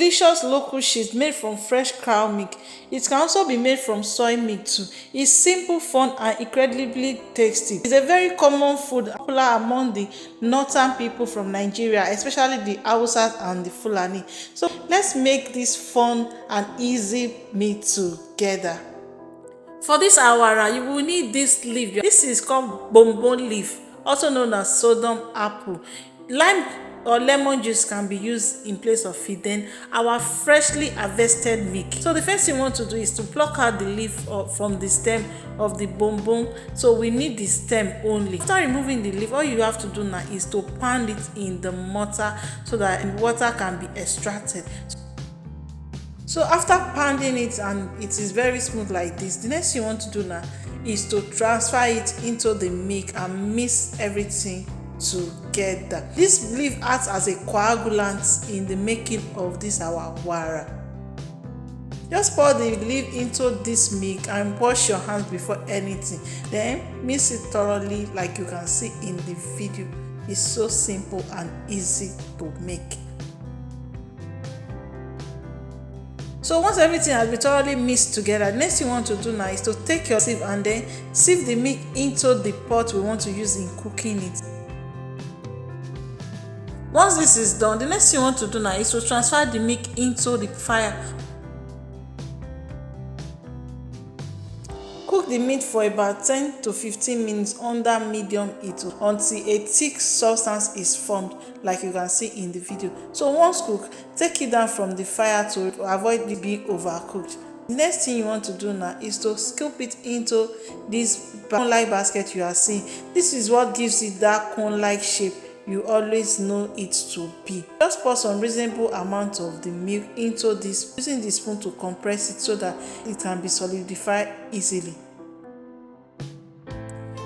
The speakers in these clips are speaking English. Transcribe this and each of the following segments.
delicious local cheese made from fresh cow milk. It can also be made from soy milk too. It's simple, fun, and incredibly tasty. It's a very common food popular among the northern people from Nigeria, especially the Hausas and the Fulani. So let's make this fun and easy meal together. For this awara, you will need this leaf. This is called bonbon leaf, also known as Sodom apple. Lime or lemon juice can be used in place of it. Then our freshly harvested milk. So the first thing you want to do is to pluck out the leaf from the stem of the bonbon. So we need the stem only. After removing the leaf, all you have to do now is to pound it in the mortar so that the water can be extracted. So after pounding it and it is very smooth like this, the next thing you want to do now is to transfer it into the milk and mix everything together. This leaf acts as a coagulant in the making of this our wara. Just pour the leaf into this milk and wash your hands before anything. Then mix it thoroughly like you can see in the video. It's so simple and easy to make. So once everything has been thoroughly mixed together, the next thing you want to do now is to take your sieve and then sieve the milk into the pot we want to use in cooking it. Once this is done, the next thing you want to do now is to transfer the milk into the fire. Cook the meat for about 10 to 15 minutes under medium heat until a thick substance is formed, like you can see in the video. So once cooked, take it down from the fire to avoid it being overcooked. The next thing you want to do now is to scoop it into this cone-like basket you are seeing. This is what gives it that cone-like shape you always know it to be. Just pour some reasonable amount of the milk into this, using the spoon to compress it so that it can be solidified easily.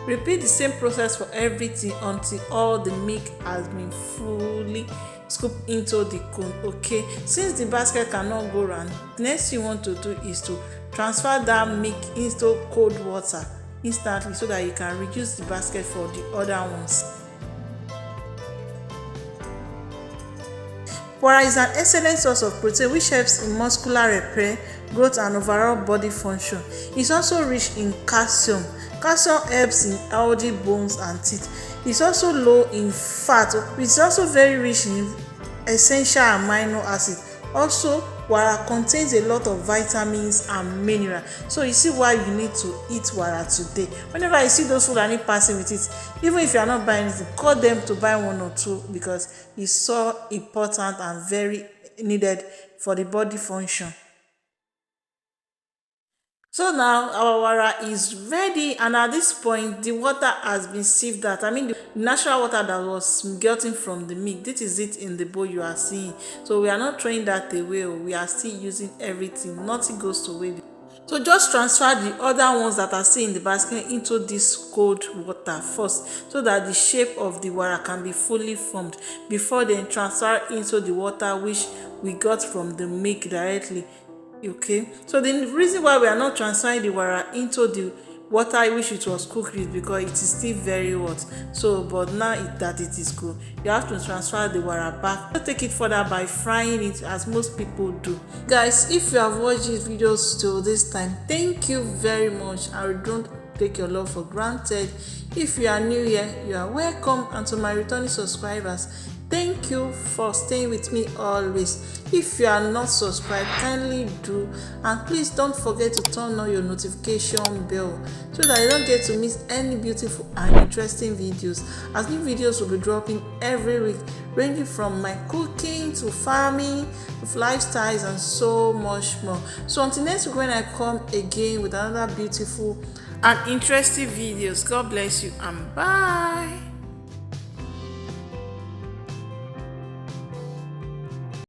Repeat the same process for everything until all the milk has been fully scooped into the cone. Okay, since the basket cannot go round, the next thing you want to do is to transfer that milk into cold water instantly so that you can reduce the basket for the other ones. Wara is an excellent source of protein which helps in muscular repair, growth, and overall body function. It's also rich in calcium. Calcium helps in healthy bones and teeth. It's also low in fat. It's also very rich in essential amino acids. Also, wara contains a lot of vitamins and minerals. So you see why you need to eat wara today. Whenever you see those food and passing with it, even if you are not buying it, call them to buy one or two because it's so important and very needed for the body function. So now our wara is ready, and at this point the water has been sieved out. The natural water that was getting from the milk, this is it in the bowl you are seeing. So we are not throwing that away, we are still using everything, nothing goes to waste. So just transfer the other ones that are still in the basket into this cold water first so that the shape of the wara can be fully formed before then transfer into the water which we got from the milk directly. Okay, so the reason why we are not transferring the wara into the water which it was cooked with because it is still very hot. So but now that it is cool, you have to transfer the wara back. Don't take it further by frying it as most people do. Guys, if you have watched these videos till this time, thank you very much. I don't take your love for granted. If you are new here, you are welcome, and to my returning subscribers, thank you for staying with me always. If you are not subscribed, kindly do, and please don't forget to turn on your notification bell so that you don't get to miss any beautiful and interesting videos, as new videos will be dropping every week, ranging from my cooking to farming to lifestyles and so much more. So until next week when I come again with another beautiful and interesting videos, God bless you and bye.